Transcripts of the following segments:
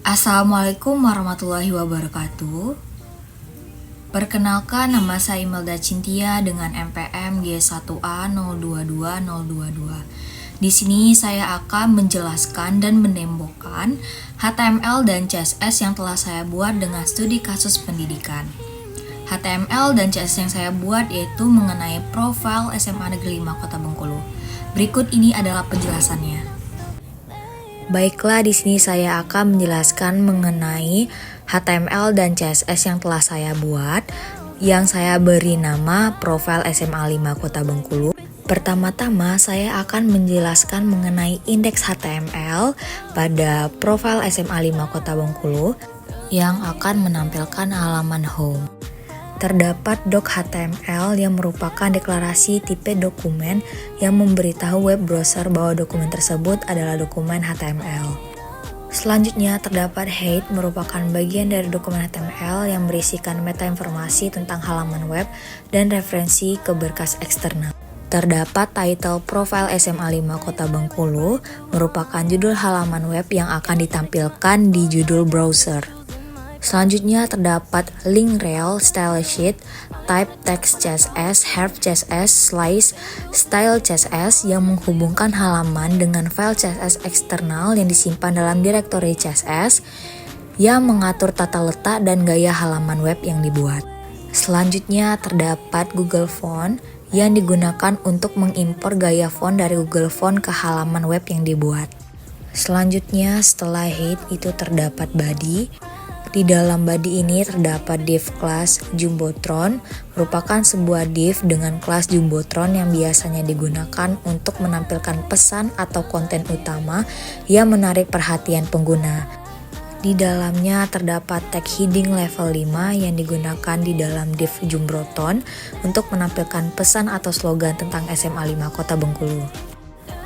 Assalamualaikum warahmatullahi wabarakatuh. Perkenalkan, nama saya Imelda Cintia dengan NPM G1A022022. Di sini saya akan menjelaskan dan menembokkan HTML dan CSS yang telah saya buat dengan studi kasus pendidikan. HTML dan CSS yang saya buat yaitu mengenai profil SMA Negeri 5 Kota Bengkulu. Berikut ini adalah penjelasannya. Baiklah, di sini saya akan menjelaskan mengenai HTML dan CSS yang telah saya buat, yang saya beri nama profil SMA 5 Kota Bengkulu. Pertama-tama saya akan menjelaskan mengenai indeks HTML pada profil SMA 5 Kota Bengkulu yang akan menampilkan halaman home. Terdapat doc HTML yang merupakan deklarasi tipe dokumen yang memberitahu web browser bahwa dokumen tersebut adalah dokumen HTML. Selanjutnya terdapat head merupakan bagian dari dokumen HTML yang berisikan meta informasi tentang halaman web dan referensi ke berkas eksternal. Terdapat title profile SMA 5 Kota Bengkulu merupakan judul halaman web yang akan ditampilkan di judul browser. Selanjutnya terdapat link rel, style sheet, type text CSS, herb CSS, slice, style CSS yang menghubungkan halaman dengan file CSS eksternal yang disimpan dalam direktori CSS yang mengatur tata letak dan gaya halaman web yang dibuat. Selanjutnya terdapat Google Font yang digunakan untuk mengimpor gaya font dari Google Font ke halaman web yang dibuat. Selanjutnya setelah head itu terdapat body. Di dalam body ini terdapat div class Jumbotron, merupakan sebuah div dengan kelas Jumbotron yang biasanya digunakan untuk menampilkan pesan atau konten utama yang menarik perhatian pengguna. Di dalamnya terdapat tag heading level 5 yang digunakan di dalam div Jumbotron untuk menampilkan pesan atau slogan tentang SMA 5 Kota Bengkulu.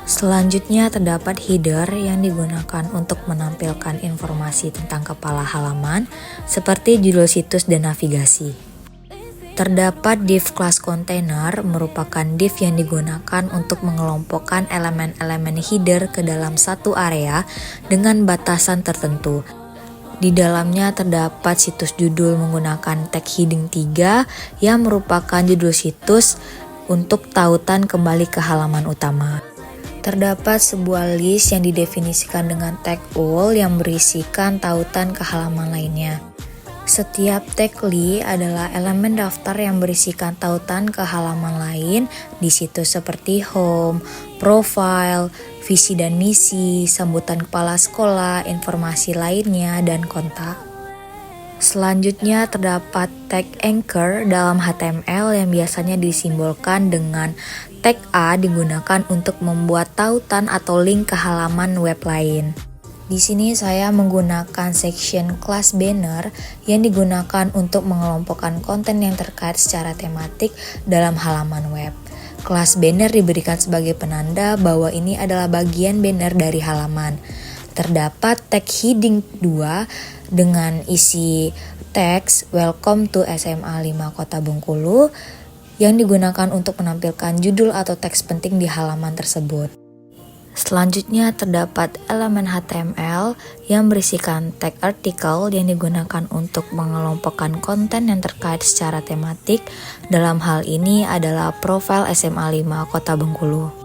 Selanjutnya terdapat header yang digunakan untuk menampilkan informasi tentang kepala halaman seperti judul situs dan navigasi. Terdapat div class container merupakan div yang digunakan untuk mengelompokkan elemen-elemen header ke dalam satu area dengan batasan tertentu. Di dalamnya terdapat situs judul menggunakan tag heading 3 yang merupakan judul situs untuk tautan kembali ke halaman utama. Terdapat sebuah list yang didefinisikan dengan tag all yang berisikan tautan ke halaman lainnya. Setiap tag li adalah elemen daftar yang berisikan tautan ke halaman lain di situs seperti home, profile, visi dan misi, sambutan kepala sekolah, informasi lainnya, dan kontak. Selanjutnya terdapat tag anchor dalam HTML yang biasanya disimbolkan dengan tag A digunakan untuk membuat tautan atau link ke halaman web lain. Di sini saya menggunakan section class banner yang digunakan untuk mengelompokkan konten yang terkait secara tematik dalam halaman web. Kelas banner diberikan sebagai penanda bahwa ini adalah bagian banner dari halaman. Terdapat tag heading 2 dengan isi teks Welcome to SMA 5 Kota Bengkulu yang digunakan untuk menampilkan judul atau teks penting di halaman tersebut. Selanjutnya terdapat elemen HTML yang berisikan tag artikel yang digunakan untuk mengelompokkan konten yang terkait secara tematik. Dalam hal ini adalah profil SMA 5 Kota Bengkulu.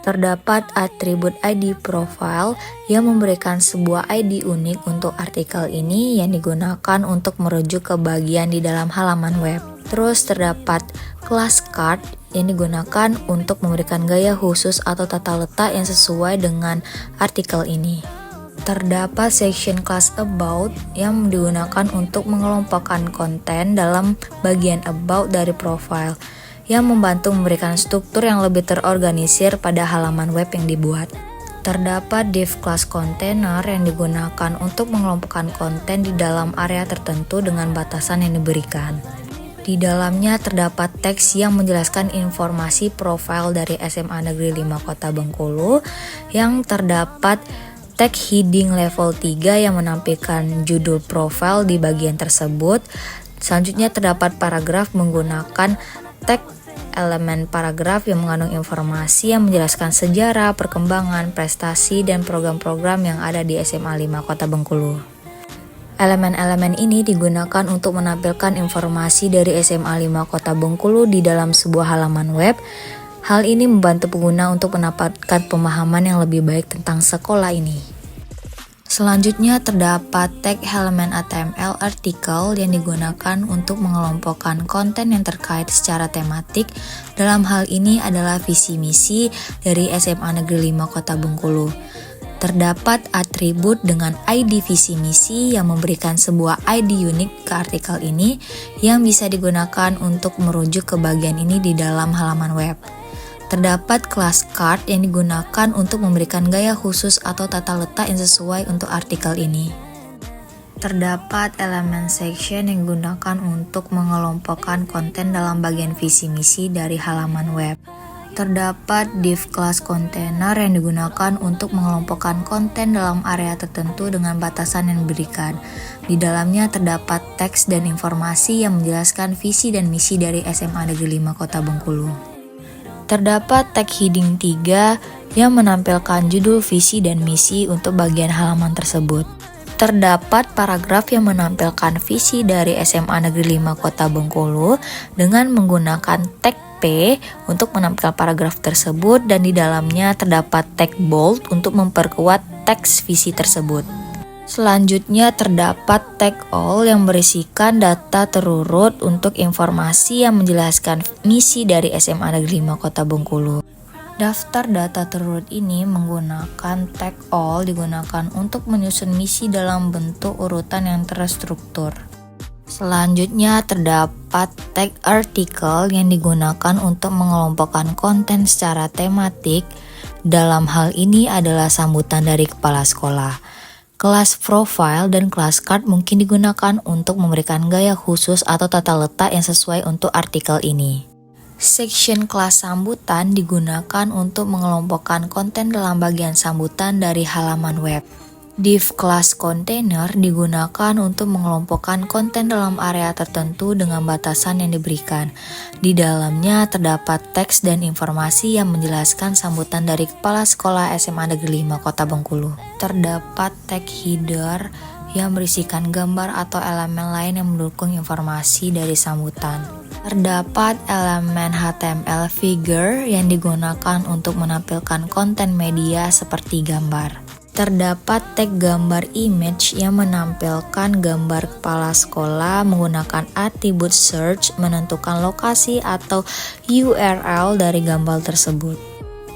Terdapat atribut ID profile yang memberikan sebuah ID unik untuk artikel ini yang digunakan untuk merujuk ke bagian di dalam halaman web. Terus terdapat class card yang digunakan untuk memberikan gaya khusus atau tata letak yang sesuai dengan artikel ini. Terdapat section class about yang digunakan untuk mengelompokkan konten dalam bagian about dari profile, yang membantu memberikan struktur yang lebih terorganisir pada halaman web yang dibuat. Terdapat div class container yang digunakan untuk mengelompokkan konten di dalam area tertentu dengan batasan yang diberikan. Di dalamnya terdapat teks yang menjelaskan informasi profil dari SMA Negeri 5 Kota Bengkulu, yang terdapat tag heading level 3 yang menampilkan judul profil di bagian tersebut. Selanjutnya terdapat paragraf menggunakan tag elemen paragraf yang mengandung informasi yang menjelaskan sejarah, perkembangan, prestasi, dan program-program yang ada di SMA 5 Kota Bengkulu. Elemen-elemen ini digunakan untuk menampilkan informasi dari SMA 5 Kota Bengkulu di dalam sebuah halaman web. Hal ini membantu pengguna untuk mendapatkan pemahaman yang lebih baik tentang sekolah ini. Selanjutnya terdapat tag halaman HTML artikel yang digunakan untuk mengelompokkan konten yang terkait secara tematik. Dalam hal ini adalah visi misi dari SMA Negeri 5 Kota Bengkulu. Terdapat atribut dengan ID visi misi yang memberikan sebuah ID unik ke artikel ini yang bisa digunakan untuk merujuk ke bagian ini di dalam halaman web. Terdapat kelas card yang digunakan untuk memberikan gaya khusus atau tata letak yang sesuai untuk artikel ini. Terdapat elemen section yang digunakan untuk mengelompokkan konten dalam bagian visi misi dari halaman web. Terdapat div class container yang digunakan untuk mengelompokkan konten dalam area tertentu dengan batasan yang diberikan. Di dalamnya terdapat teks dan informasi yang menjelaskan visi dan misi dari SMA Negeri 5 Kota Bengkulu. Terdapat tag heading 3 yang menampilkan judul visi dan misi untuk bagian halaman tersebut. Terdapat paragraf yang menampilkan visi dari SMA Negeri 5 Kota Bengkulu dengan menggunakan tag P untuk menampilkan paragraf tersebut, dan di dalamnya terdapat tag bold untuk memperkuat teks visi tersebut. Selanjutnya terdapat tag all yang berisikan data terurut untuk informasi yang menjelaskan misi dari SMA Negeri 5 Kota Bengkulu. Daftar data terurut ini menggunakan tag all digunakan untuk menyusun misi dalam bentuk urutan yang terstruktur. Selanjutnya terdapat tag artikel yang digunakan untuk mengelompokkan konten secara tematik. Dalam hal ini adalah sambutan dari kepala sekolah. Kelas profile dan kelas card mungkin digunakan untuk memberikan gaya khusus atau tata letak yang sesuai untuk artikel ini. Section kelas sambutan digunakan untuk mengelompokkan konten dalam bagian sambutan dari halaman web. Div class container digunakan untuk mengelompokkan konten dalam area tertentu dengan batasan yang diberikan. Di dalamnya terdapat teks dan informasi yang menjelaskan sambutan dari kepala sekolah SMA Negeri 5 Kota Bengkulu. Terdapat tag header yang berisikan gambar atau elemen lain yang mendukung informasi dari sambutan. Terdapat elemen HTML figure yang digunakan untuk menampilkan konten media seperti gambar. Terdapat tag gambar image yang menampilkan gambar kepala sekolah menggunakan atribut search menentukan lokasi atau URL dari gambar tersebut.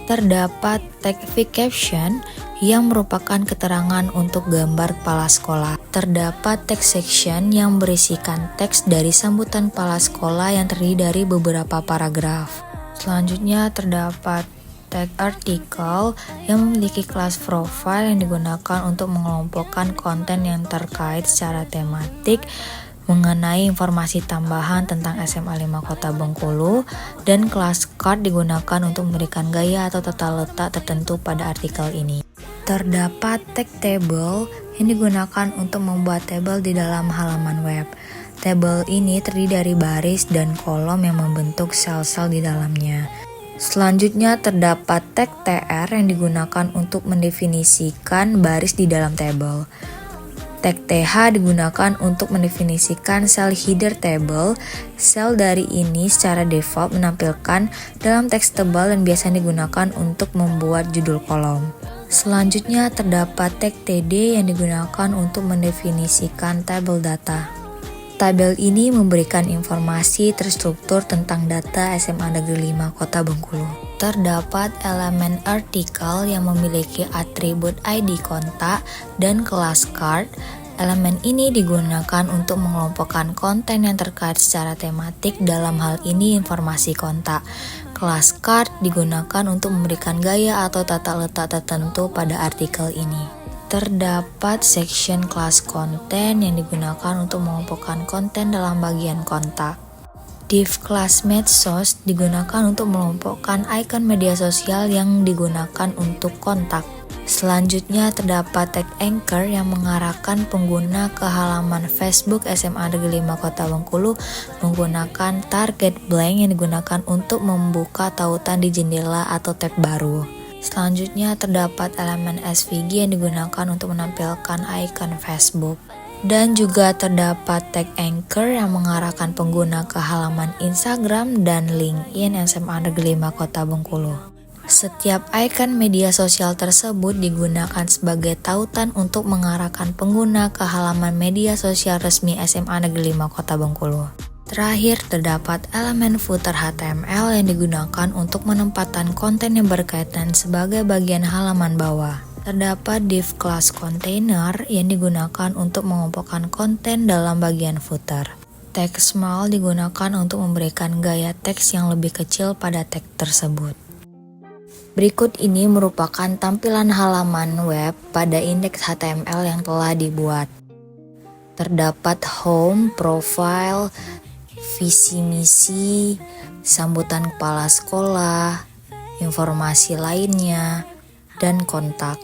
Terdapat tag caption yang merupakan keterangan untuk gambar kepala sekolah. Terdapat text section yang berisikan teks dari sambutan kepala sekolah yang terdiri dari beberapa paragraf. Selanjutnya terdapat tag artikel yang memiliki kelas profile yang digunakan untuk mengelompokkan konten yang terkait secara tematik mengenai informasi tambahan tentang SMA 5 Kota Bengkulu, dan kelas card digunakan untuk memberikan gaya atau tata letak tertentu pada artikel ini. Terdapat tag table yang digunakan untuk membuat tabel di dalam halaman web. Tabel ini terdiri dari baris dan kolom yang membentuk sel-sel di dalamnya. Selanjutnya terdapat tag tr yang digunakan untuk mendefinisikan baris di dalam tabel. Tag th digunakan untuk mendefinisikan sel header table. Sel dari ini secara default menampilkan dalam teks tebal dan biasanya digunakan untuk membuat judul kolom. Selanjutnya terdapat tag td yang digunakan untuk mendefinisikan tabel data. Tabel ini memberikan informasi terstruktur tentang data SMA Negeri 5 Kota Bengkulu. Terdapat elemen artikel yang memiliki atribut ID kontak dan kelas card. Elemen ini digunakan untuk mengelompokkan konten yang terkait secara tematik, dalam hal ini informasi kontak. Kelas card digunakan untuk memberikan gaya atau tata letak tertentu pada artikel ini. Terdapat section kelas konten yang digunakan untuk mengelompokkan konten dalam bagian kontak. Div kelas medsos digunakan untuk mengelompokkan icon media sosial yang digunakan untuk kontak. Selanjutnya terdapat tag anchor yang mengarahkan pengguna ke halaman Facebook SMA Negeri 5 Kota Bengkulu menggunakan target blank yang digunakan untuk membuka tautan di jendela atau tab baru. Selanjutnya terdapat elemen SVG yang digunakan untuk menampilkan icon Facebook. Dan juga terdapat tag anchor yang mengarahkan pengguna ke halaman Instagram dan LinkedIn SMA Negeri 5 Kota Bengkulu. Setiap icon media sosial tersebut digunakan sebagai tautan untuk mengarahkan pengguna ke halaman media sosial resmi SMA Negeri 5 Kota Bengkulu. Terakhir, terdapat elemen footer HTML yang digunakan untuk menempatkan konten yang berkaitan sebagai bagian halaman bawah. Terdapat div class container yang digunakan untuk mengumpulkan konten dalam bagian footer. Tag small digunakan untuk memberikan gaya teks yang lebih kecil pada tag tersebut. Berikut ini merupakan tampilan halaman web pada indeks HTML yang telah dibuat. Terdapat home, profile, visi misi, sambutan kepala sekolah, informasi lainnya, dan kontak.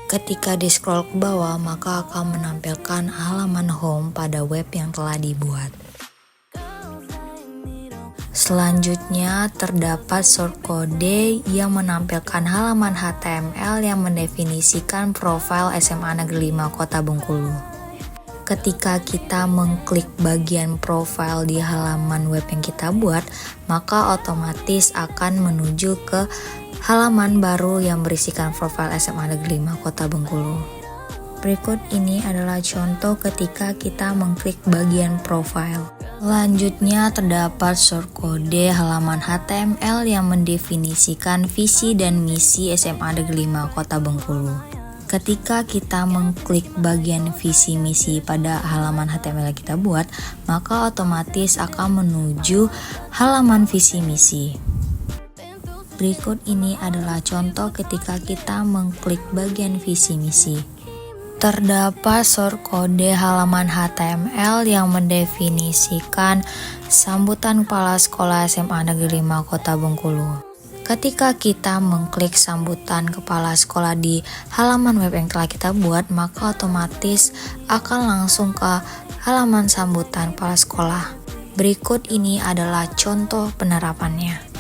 Ketika di-scroll ke bawah, maka akan menampilkan halaman home pada web yang telah dibuat. Selanjutnya terdapat shortcode yang menampilkan halaman HTML yang mendefinisikan profil SMA Negeri 5 Kota Bengkulu. Ketika kita mengklik bagian profil di halaman web yang kita buat, maka otomatis akan menuju ke halaman baru yang berisikan profil SMA Negeri 5 Kota Bengkulu. Berikut ini adalah contoh ketika kita mengklik bagian profil. Selanjutnya terdapat shortcode halaman HTML yang mendefinisikan visi dan misi SMA Negeri 5 Kota Bengkulu. Ketika kita mengklik bagian visi misi pada halaman HTML yang kita buat, maka otomatis akan menuju halaman visi misi. Berikut ini adalah contoh ketika kita mengklik bagian visi misi. Terdapat shortcode halaman HTML yang mendefinisikan sambutan kepala sekolah SMA Negeri 5 Kota Bengkulu. Ketika kita mengklik sambutan kepala sekolah di halaman web yang telah kita buat, maka otomatis akan langsung ke halaman sambutan kepala sekolah. Berikut ini adalah contoh penerapannya.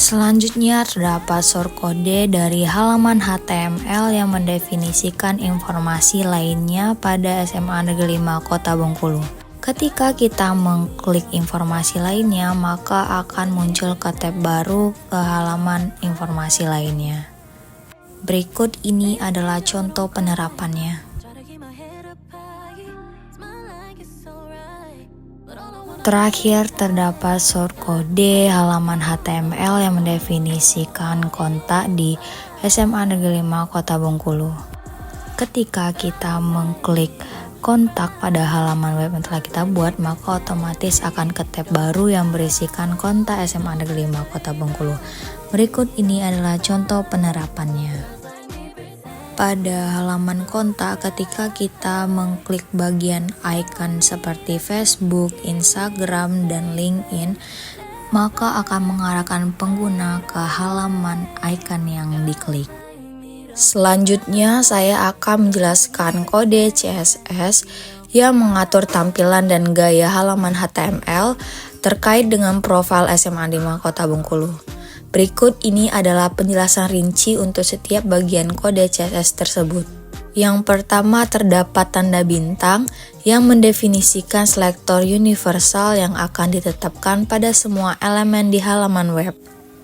Selanjutnya terdapat shortcode dari halaman HTML yang mendefinisikan informasi lainnya pada SMA Negeri 5 Kota Bengkulu. Ketika kita mengklik informasi lainnya, maka akan muncul ke tab baru ke halaman informasi lainnya. Berikut ini adalah contoh penerapannya. Terakhir terdapat shortcode halaman HTML yang mendefinisikan kontak di SMA Negeri 5 Kota Bengkulu. Ketika kita mengklik kontak pada halaman web yang telah kita buat, maka otomatis akan ke tab baru yang berisikan kontak SMA Negeri 5 Kota Bengkulu. Berikut ini adalah contoh penerapannya. Pada halaman kontak, ketika kita mengklik bagian icon seperti Facebook, Instagram, dan LinkedIn, maka akan mengarahkan pengguna ke halaman icon yang diklik. Selanjutnya, saya akan menjelaskan kode CSS yang mengatur tampilan dan gaya halaman HTML terkait dengan profil SMA 5 Kota Bengkulu. Berikut ini adalah penjelasan rinci untuk setiap bagian kode CSS tersebut. Yang pertama terdapat tanda bintang yang mendefinisikan selektor universal yang akan ditetapkan pada semua elemen di halaman web.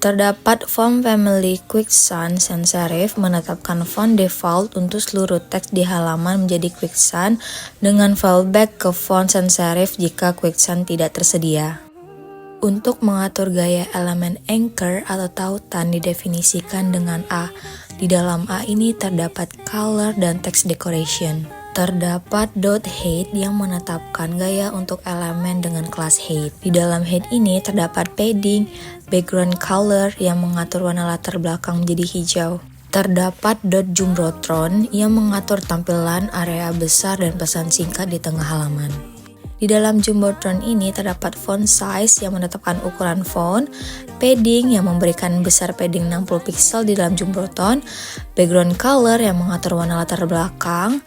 Terdapat font family Quick Sans Sans Serif menetapkan font default untuk seluruh teks di halaman menjadi Quick Sans dengan fallback ke font sans serif jika Quick Sans tidak tersedia. Untuk mengatur gaya elemen anchor atau tautan didefinisikan dengan A. Di dalam A ini terdapat color dan text decoration. Terdapat .height yang menetapkan gaya untuk elemen dengan kelas height. Di dalam height ini terdapat padding, background color yang mengatur warna latar belakang menjadi hijau. Terdapat .jumbotron yang mengatur tampilan area besar dan pesan singkat di tengah halaman. Di dalam Jumbotron ini terdapat font size yang menetapkan ukuran font, padding yang memberikan besar padding 60 pixel di dalam Jumbotron, background color yang mengatur warna latar belakang,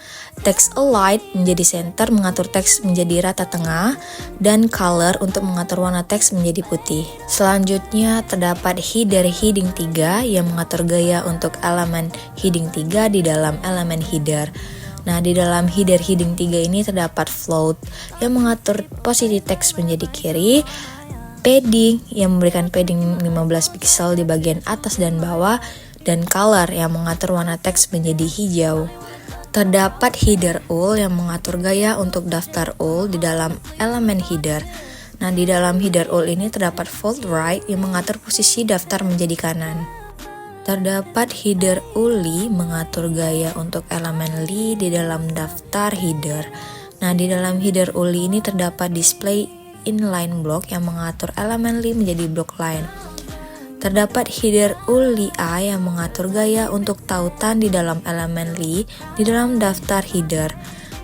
text align menjadi center mengatur teks menjadi rata tengah, dan color untuk mengatur warna teks menjadi putih. Selanjutnya terdapat heading 3 yang mengatur gaya untuk elemen heading 3 di dalam elemen header. Nah, di dalam heading 3 ini terdapat float yang mengatur posisi teks menjadi kiri, padding yang memberikan padding 15 pixel di bagian atas dan bawah, dan color yang mengatur warna teks menjadi hijau. Terdapat header UL yang mengatur gaya untuk daftar UL di dalam elemen header. Nah, di dalam header UL ini terdapat fold right yang mengatur posisi daftar menjadi kanan. Terdapat header ULI mengatur gaya untuk elemen li di dalam daftar header. Nah, di dalam header ULI ini terdapat display inline block yang mengatur elemen li menjadi blok line. Terdapat header ULI A yang mengatur gaya untuk tautan di dalam elemen li di dalam daftar header.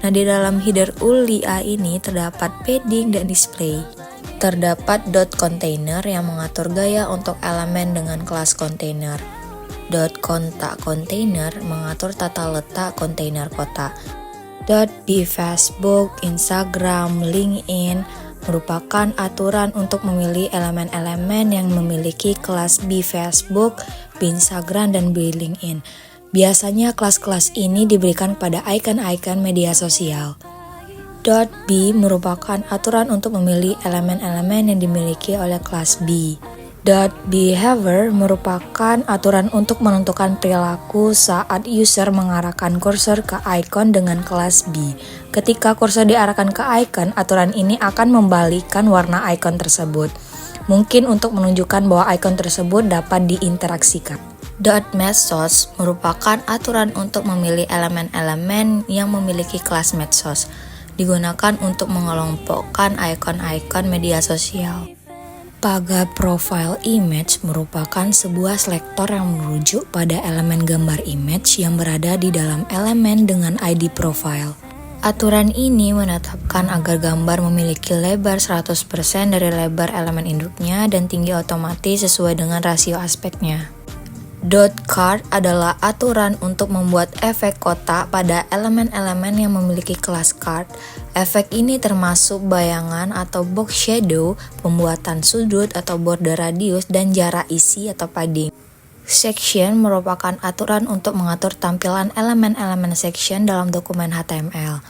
Nah, di dalam header ULI A ini terdapat padding dan display. Terdapat dot container yang mengatur gaya untuk elemen dengan kelas container. Kontak container mengatur tata letak kontainer kotak. Di Facebook, Instagram, LinkedIn merupakan aturan untuk memilih elemen-elemen yang memiliki kelas B Facebook, B Instagram, dan B LinkedIn. Biasanya kelas-kelas ini diberikan pada icon-icon media sosial. B merupakan aturan untuk memilih elemen-elemen yang dimiliki oleh kelas B. Behavior merupakan aturan untuk menentukan perilaku saat user mengarahkan kursor ke icon dengan kelas B. Ketika kursor diarahkan ke icon, aturan ini akan membalikkan warna icon tersebut. Mungkin untuk menunjukkan bahwa icon tersebut dapat diinteraksikan. Methods merupakan aturan untuk memilih elemen-elemen yang memiliki kelas medsos. Digunakan untuk mengelompokkan icon-icon media sosial. Pagar profile image merupakan sebuah selektor yang merujuk pada elemen gambar image yang berada di dalam elemen dengan ID profile. Aturan ini menetapkan agar gambar memiliki lebar 100% dari lebar elemen induknya dan tinggi otomatis sesuai dengan rasio aspeknya. Card adalah aturan untuk membuat efek kotak pada elemen-elemen yang memiliki kelas card. Efek ini termasuk bayangan atau box shadow, pembuatan sudut atau border radius, dan jarak isi atau padding. Section merupakan aturan untuk mengatur tampilan elemen-elemen section dalam dokumen HTML.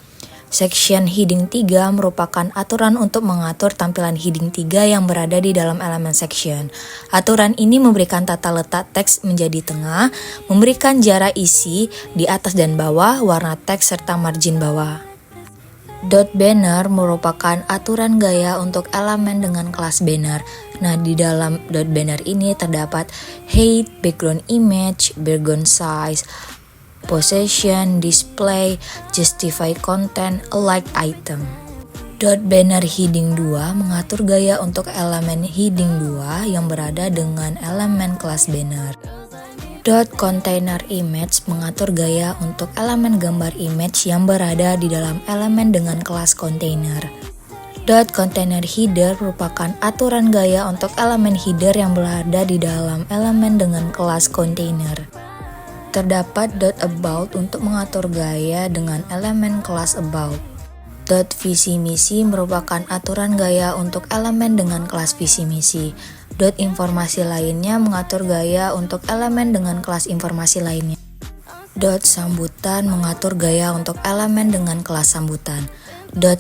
Section heading 3 merupakan aturan untuk mengatur tampilan heading 3 yang berada di dalam elemen section. Aturan ini memberikan tata letak teks menjadi tengah, memberikan jarak isi di atas dan bawah, warna teks, serta margin bawah. Banner merupakan aturan gaya untuk elemen dengan kelas banner. Nah, di dalam banner ini terdapat height, background image, background size, possession, display, justify content, like item. Banner heading 2 mengatur gaya untuk elemen heading 2 yang berada dengan elemen kelas banner. Container image mengatur gaya untuk elemen gambar image yang berada di dalam elemen dengan kelas container. Container header merupakan aturan gaya untuk elemen header yang berada di dalam elemen dengan kelas container. Terdapat about untuk mengatur gaya dengan elemen kelas about. Visi misi merupakan aturan gaya untuk elemen dengan kelas visi misi. Informasi lainnya mengatur gaya untuk elemen dengan kelas informasi lainnya. Sambutan mengatur gaya untuk elemen dengan kelas sambutan.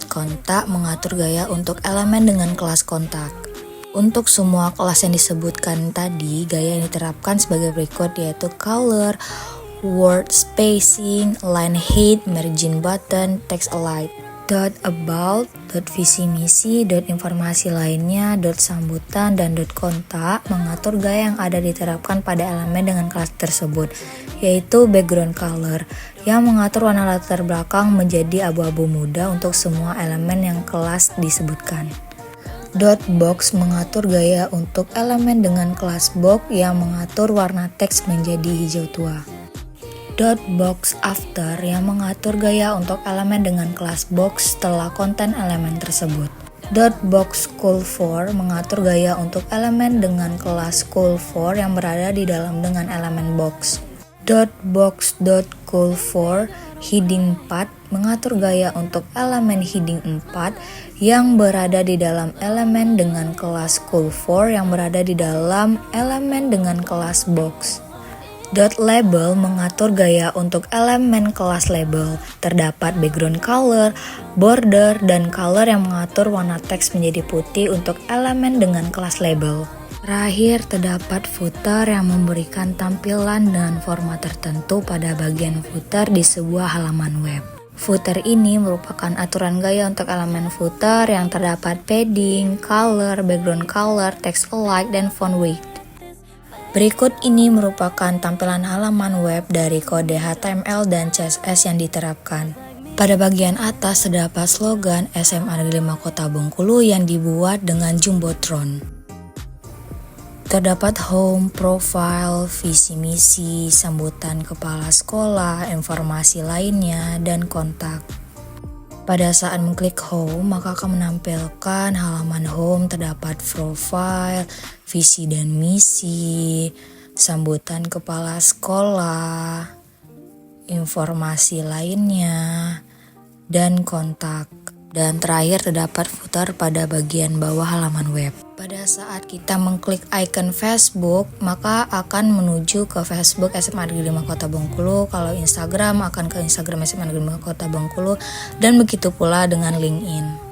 Kontak mengatur gaya untuk elemen dengan kelas kontak. Untuk semua kelas yang disebutkan tadi, gaya yang diterapkan sebagai berikut, yaitu color, word spacing, line height, margin button, text align. About, visi misi, informasi lainnya, sambutan, dan kontak mengatur gaya yang ada diterapkan pada elemen dengan kelas tersebut, yaitu background color yang mengatur warna latar belakang menjadi abu-abu muda untuk semua elemen yang kelas disebutkan. Box mengatur gaya untuk elemen dengan kelas box yang mengatur warna teks menjadi hijau tua. .box after yang mengatur gaya untuk elemen dengan kelas box setelah konten elemen tersebut. .box cool for mengatur gaya untuk elemen dengan kelas cool for yang berada di dalam dengan elemen box. .box.cool for heading 4 mengatur gaya untuk elemen heading 4 yang berada di dalam elemen dengan kelas cool for yang berada di dalam elemen dengan kelas box. .label mengatur gaya untuk elemen kelas label. Terdapat background color, border, dan color yang mengatur warna teks menjadi putih untuk elemen dengan kelas label. Terakhir, terdapat footer yang memberikan tampilan dengan format tertentu pada bagian footer di sebuah halaman web. Footer ini merupakan aturan gaya untuk elemen footer yang terdapat padding, color, background color, text alike, dan font weight. Berikut ini merupakan tampilan halaman web dari kode HTML dan CSS yang diterapkan. Pada bagian atas terdapat slogan SMA Negeri 5 Kota Bengkulu yang dibuat dengan Jumbotron. Terdapat home, profile, visi misi, sambutan kepala sekolah, informasi lainnya, dan kontak. Pada saat mengklik home, maka akan menampilkan halaman home terdapat profile, visi dan misi, sambutan kepala sekolah, informasi lainnya, dan kontak. Dan terakhir terdapat footer pada bagian bawah halaman web. Pada saat kita mengklik icon Facebook, maka akan menuju ke Facebook SMA Negeri 5 Kota Bengkulu. Kalau Instagram akan ke Instagram SMA Negeri 5 Kota Bengkulu, dan begitu pula dengan LinkedIn.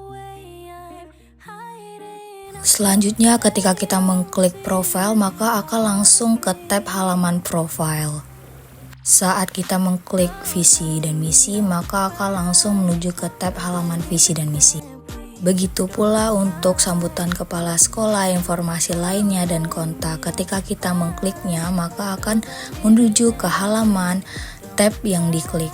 Selanjutnya ketika kita mengklik profile, maka akan langsung ke tab halaman profile. Saat kita mengklik visi dan misi, maka akan langsung menuju ke tab halaman visi dan misi. Begitu pula untuk sambutan kepala sekolah, informasi lainnya, dan kontak. Ketika kita mengkliknya, maka akan menuju ke halaman tab yang diklik.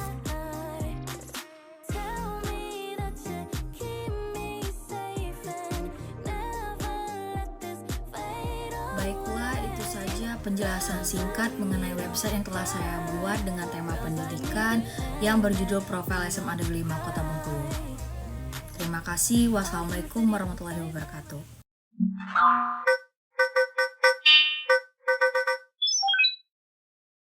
Baiklah, itu saja penjelasan singkat mengenai website yang telah saya buat dengan tema pendidikan yang berjudul Profil SMA Negeri 5 Kota Bengkulu. Terima kasih. Wassalamualaikum warahmatullahi wabarakatuh.